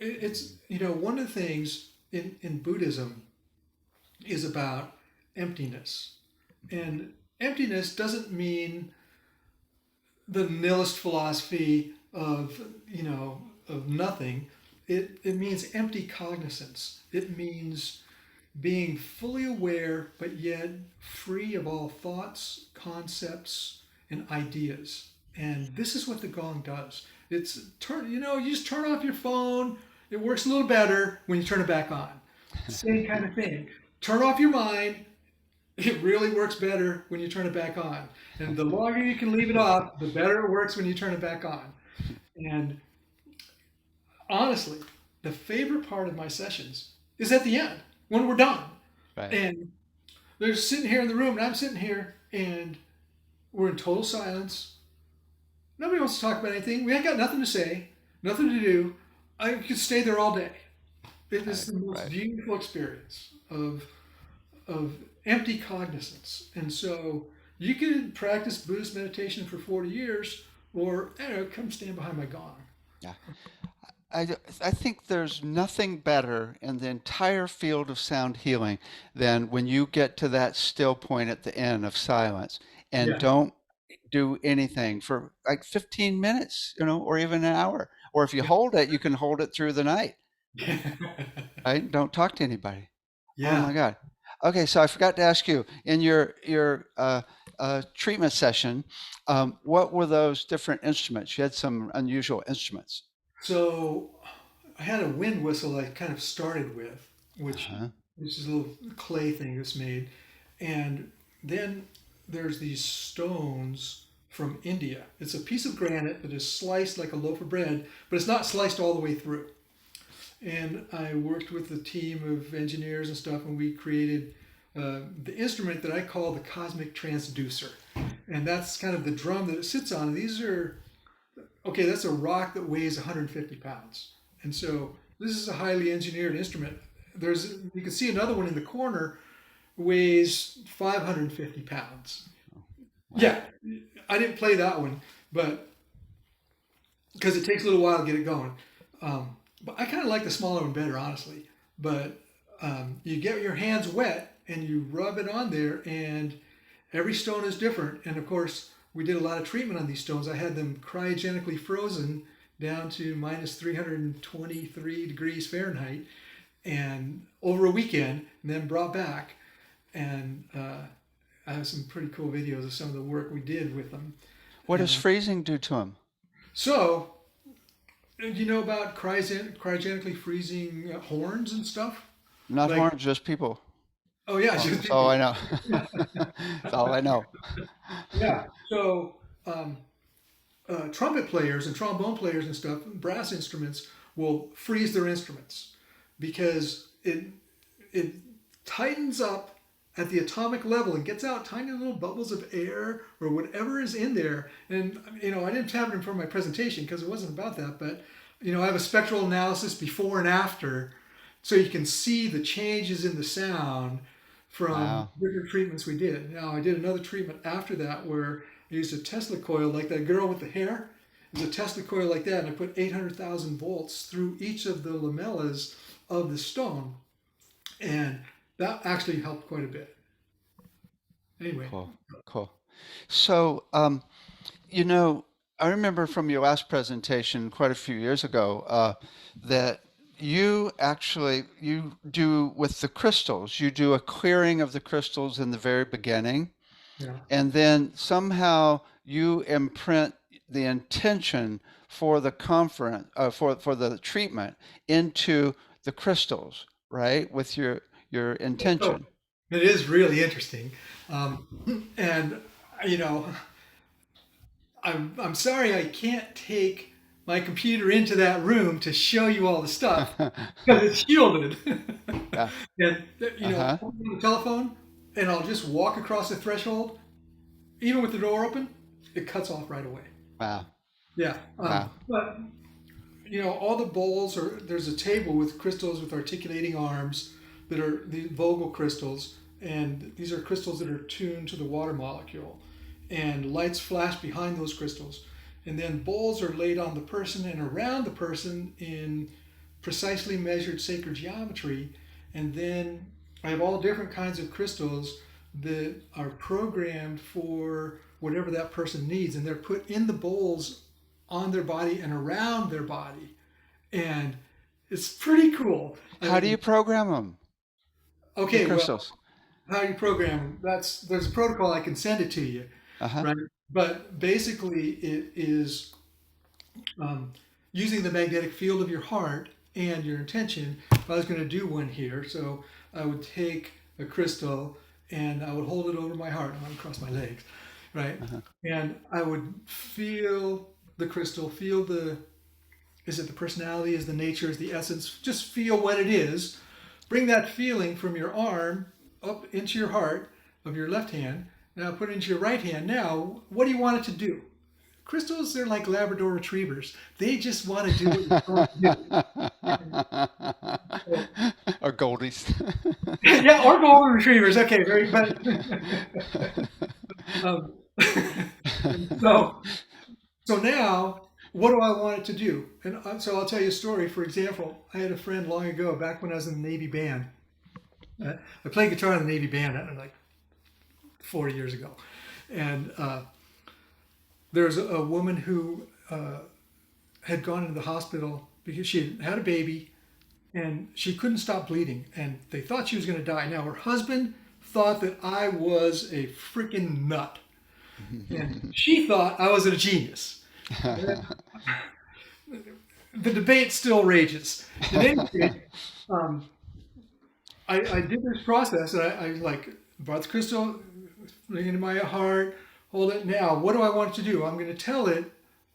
One of the things in Buddhism is about emptiness. And emptiness doesn't mean the nihilist philosophy of nothing. It means empty cognizance. It means being fully aware but yet free of all thoughts, concepts, and ideas. And this is what the gong does. You just turn off your phone. It works a little better when you turn it back on. Same kind of thing. Turn off your mind. It really works better when you turn it back on. And the longer you can leave it off, the better it works when you turn it back on. And honestly, the favorite part of my sessions is at the end when we're done. Right. And they're sitting here in the room, and I'm sitting here, and we're in total silence. Nobody wants to talk about anything. We ain't got nothing to say, nothing to do. I could stay there all day. It is Right. the most Right. beautiful experience of empty cognizance. And so you could practice Buddhist meditation for 40 years, or I don't know, come stand behind my gong. Yeah. I think there's nothing better in the entire field of sound healing than when you get to that still point at the end of silence and Yeah. don't do anything for like 15 minutes, or even an hour. Or if you hold it, you can hold it through the night, right? Don't talk to anybody. Oh Yeah. my God. Okay, so I forgot to ask you in your treatment session, what were those different instruments? You had some unusual instruments. So I had a wind whistle I kind of started with, which Uh-huh. this is a little clay thing that's made. And then there's these stones from India. It's a piece of granite that is sliced like a loaf of bread, but it's not sliced all the way through. And I worked with a team of engineers and stuff, and we created the instrument that I call the Cosmic Transducer. And that's kind of the drum that it sits on. And these are, okay, that's a rock that weighs 150 pounds. And so this is a highly engineered instrument. You can see another one in the corner weighs 550 pounds. Wow. Yeah, I didn't play that one, but because it takes a little while to get it going. But I kind of like the smaller one better, honestly. But you get your hands wet and you rub it on there, and every stone is different. And of course, we did a lot of treatment on these stones. I had them cryogenically frozen down to minus 323 degrees Fahrenheit, and over a weekend, and then brought back. And I have some pretty cool videos of some of the work we did with them. What does And freezing do to them? so, do you know about cryogenically freezing horns and stuff? Not Like, horns, just people. oh yeah, Oh, just that's all people. I know. That's all I know. Yeah. So, trumpet players and trombone players and stuff, brass instruments will freeze their instruments because it tightens up at the atomic level and gets out tiny little bubbles of air or whatever is in there. And I didn't have it in front of my presentation because it wasn't about that, but I have a spectral analysis before and after, so you can see the changes in the sound from Wow. different treatments we did. Now I did another treatment after that where I used a Tesla coil like that girl with the hair. It was a Tesla coil like that, and I put 800,000 volts through each of the lamellas of the stone, and that actually helped quite a bit. Anyway, Cool. Cool. So, you know, I remember from your last presentation quite a few years ago that you do with the crystals. You do a clearing of the crystals in the very beginning, Yeah. and then somehow you imprint the intention for the conference for the treatment into the crystals, right? With your So intention. it is really interesting. And, you know, I'm sorry I can't take my computer into that room to show you all the stuff because it's shielded. Yeah. And, you know, Uh-huh. I'll be on the telephone and I'll just walk across the threshold, even with the door open, it cuts off right away. Wow. Yeah. Wow. But you know, all the bowls are there's a table with crystals with articulating arms that are the Vogel crystals, and these are crystals that are tuned to the water molecule, and lights flash behind those crystals, and then bowls are laid on the person and around the person in precisely measured sacred geometry, and then I have all different kinds of crystals that are programmed for whatever that person needs, and they're put in the bowls on their body and around their body. And it's pretty cool. I How do you mean, program them, the okay, well, crystals? how you program them, there's a protocol I can send it to you, Uh-huh. right? But basically, it is um, using the magnetic field of your heart and your intention. If I was going to do one here, so I would take a crystal and I would hold it over my heart. I would cross my legs, right? Uh-huh. And I would feel the crystal, feel the is it the personality, is the nature, is the essence? Just feel what it is. Bring that feeling from your arm up into your heart of your left hand. Now put it into your right hand. Now, what do you want it to do? Crystals, they're like Labrador retrievers. They just want to do what you want to do. So, Or Goldies. yeah, or golden retrievers. Okay, very but um, so so now, what do I want it to do? And so I'll tell you a story. For example, I had a friend long ago, back when I was in the Navy band. I played guitar in the Navy band like 40 years ago. And there's a woman who had gone into the hospital because she had had a baby and she couldn't stop bleeding. And they thought she was going to die. Now, her husband thought that I was a freaking nut. And she thought I was a genius. The debate still rages. In any case, um, I did this process, and I like brought the crystal, bring it into my heart, hold it. Now, what do I want it to do? I'm going to tell it,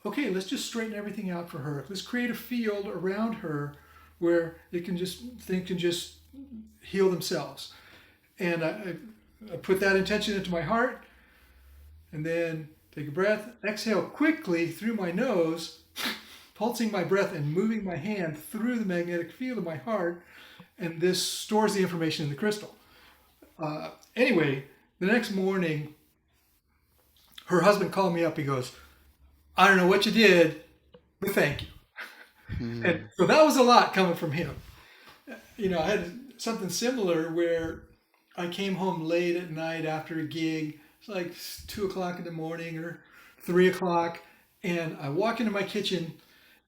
okay, let's just straighten everything out for her. Let's create a field around her where it can just things can just heal themselves. And I put that intention into my heart, and then take a breath, exhale quickly through my nose, pulsing my breath and moving my hand through the magnetic field of my heart, and this stores the information in the crystal. Anyway, the next morning, her husband called me up. He goes, I don't know what you did, but thank you. And Hmm. so that was a lot coming from him. You know, I had something similar where I came home late at night after a gig. It's like 2 o'clock in the morning or 3 o'clock. And I walk into my kitchen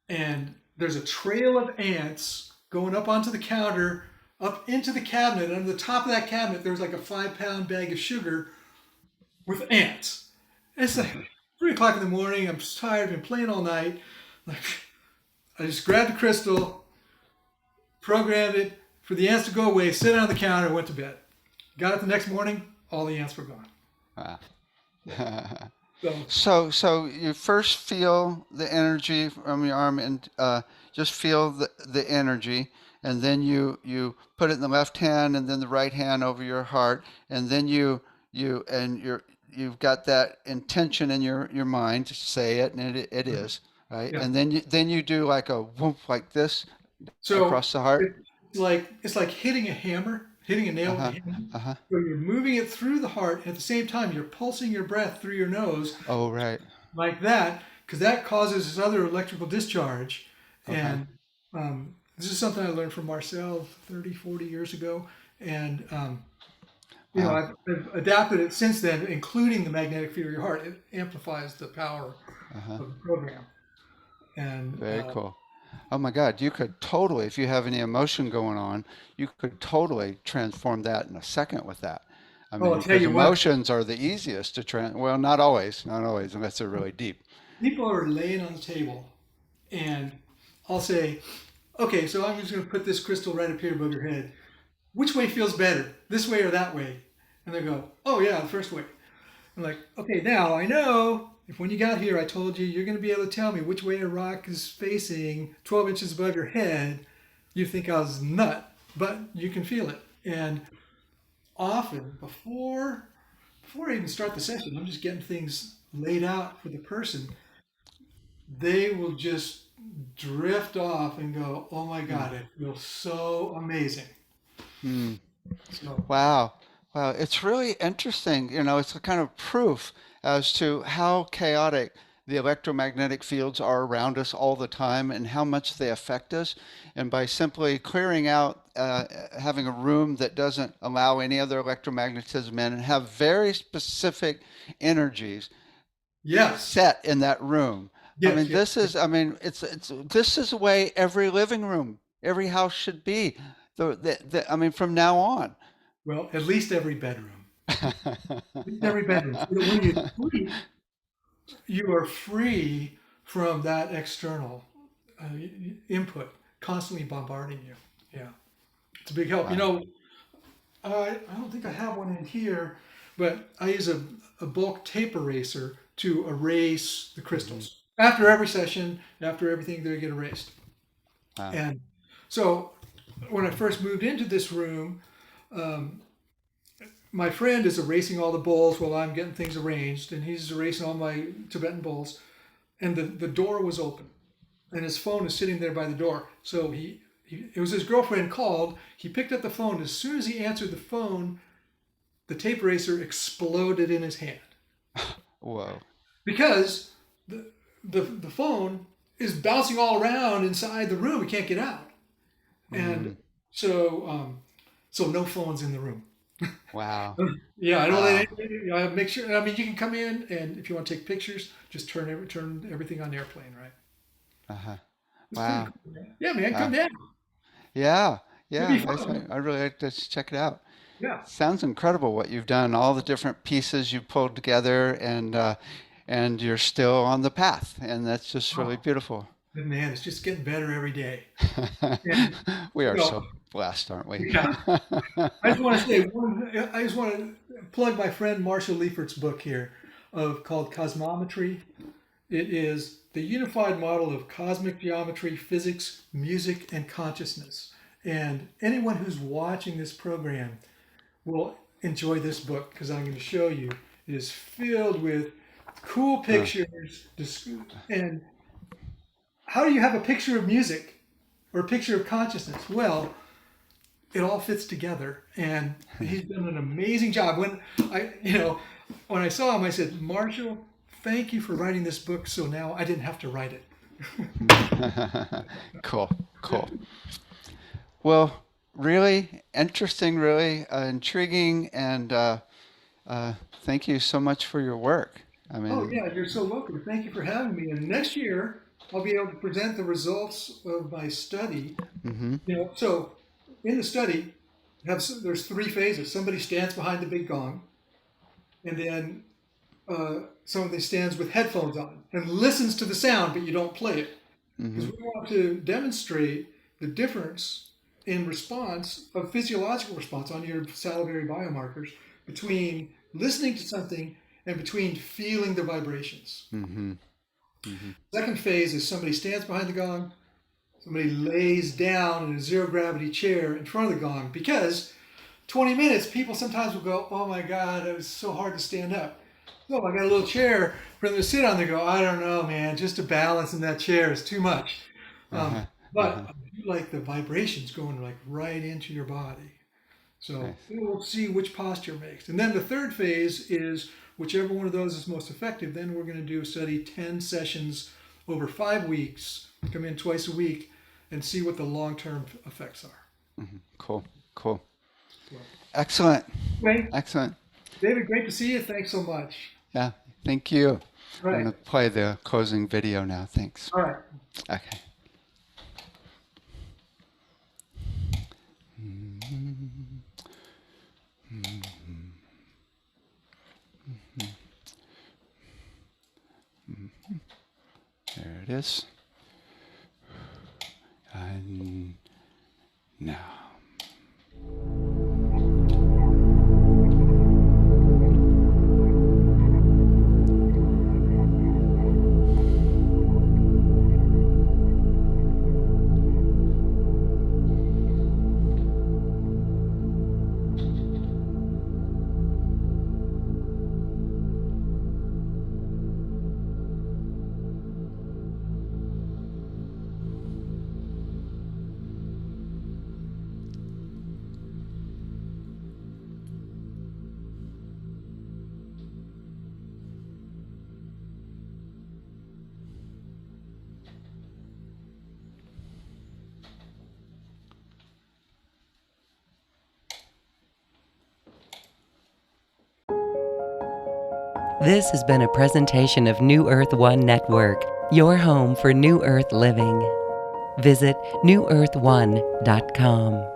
and there's a trail of ants going up onto the counter, up into the cabinet. And on the top of that cabinet, there's like a 5 pound bag of sugar with ants. And it's like 3 o'clock in the morning. I'm just tired. I've been playing all night. Like, I just grabbed the crystal, programmed it for the ants to go away, sit on the counter, went to bed. Got up the next morning, all the ants were gone. Wow. Yeah. So, So you first feel the energy from your arm and just feel the energy, and then you put it in the left hand and then the right hand over your heart, and then you've got that intention in your mind to say it, and it is right, yeah. and then you do like a whoop like this So across the heart. it's like hitting a hammer, hitting a nail with a Uh-huh. hammer. Uh-huh. So you're moving it through the heart, and at the same time you're pulsing your breath through your nose Oh, right. like that, because that causes this other electrical discharge. Okay. And this is something I learned from Marcel 30, 40 years ago. And you know, Wow. I've adapted it since then, including the magnetic field of your heart. It amplifies the power. Uh-huh. of the program. And Very cool. Oh my God, you could totally, if you have any emotion going on, you could totally transform that in a second with that. I oh, mean, I'll tell because you what, emotions are the easiest to well, not always, not always, unless they're really deep. people are laying on the table, and I'll say, okay, so I'm just going to put this crystal right up here above your head. Which way feels better, this way or that way? And they go, oh yeah, the first way. I'm like, okay, now I know if when you got here I told you you're going to be able to tell me which way a rock is facing 12 inches above your head, you think I was nut, but you can feel it. And often before I even start the session, I'm just getting things laid out for the person. They will just drift off and go, oh my Mm. God, it feels so amazing. Mm. So, Wow. Wow. It's really interesting. It's a kind of proof as to how chaotic the electromagnetic fields are around us all the time and how much they affect us. And by simply clearing out, having a room that doesn't allow any other electromagnetism in and have very specific energies yes, set in that room. I yes, mean, yes. this is the way every living room, every house should be. I mean, from now on. Well, at least every bedroom. At least every bedroom. So that when you sleep, you are free from that external uh, input constantly bombarding you. Yeah, it's a big help. Wow. I don't think I have one in here, but I use a bulk tape eraser to erase the Hmm. crystals. After every session, after everything, they get erased. Wow. And so when I first moved into this room, um, my friend is erasing all the bowls while I'm getting things arranged, and he's erasing all my Tibetan bowls. And the door was open, and his phone is sitting there by the door. So it was his girlfriend called. He picked up the phone. As soon as he answered the phone, the tape eraser exploded in his hand Whoa. because the phone is bouncing all around inside the room. He can't get out, and Mm. so no phones in the room. Wow. Yeah, I don't let Wow. anybody. I make sure. I mean, you can come in, and if you want to take pictures, just turn everything on airplane, right? Uh-huh. It's pretty Wow. cool, man. Yeah, man, come Wow. down. Yeah. It'd be Yeah. fun. I really like to check it out. Yeah. Sounds incredible what you've done, all the different pieces you pulled together, and you're still on the path, and that's just really Oh, beautiful. but man, it's just getting better every day. And We you are know, so blessed, aren't we? yeah. I just want to say one. I just want to plug my friend Marshall Leifert's book here, called Cosmometry. It is the unified model of cosmic geometry, physics, music, and consciousness. And anyone who's watching this program will enjoy this book because I'm going to show you. It is filled with cool Huh. pictures. And how do you have a picture of music or a picture of consciousness? Well, it all fits together, and he's done an amazing job. When I saw him, I said, Marshall, thank you for writing this book. So now I didn't have to write it. Cool, cool. Well, really interesting, really intriguing, and thank you so much for your work. I Oh mean, yeah, you're so welcome. Thank you for having me. And next year, I'll be able to present the results of my study. hmm So in the study, there's three phases. Somebody stands behind the big gong, and then somebody stands with headphones on and listens to the sound, but you don't play it because hmm we want to demonstrate the difference in response of physiological response on your salivary biomarkers between listening to something and between feeling the vibrations. hmm hmm Second phase is somebody stands behind the gong, somebody lays down in a zero gravity chair in front of the gong because 20 minutes, people sometimes will go, oh my God, it was so hard to stand up. So I got a little chair for them to sit on. They go, I don't know, man, just to balance in that chair is too much. Uh-huh. But Uh-huh. I do like the vibrations going like right into your body. So Nice. we'll see which posture makes. And then the third phase is whichever one of those is most effective. Then we're going to do a study 10 sessions over 5 weeks, come in twice a week, and see what the long term effects are. Cool. Cool. So, Excellent. anyway, Excellent. David, great to see you. Thanks so much. Yeah. Thank you. I'm Right. going to play the closing video now. Thanks. All right. Okay. There it is. And now. This has been a presentation of New Earth One Network, your home for New Earth living. Visit newearth1.com.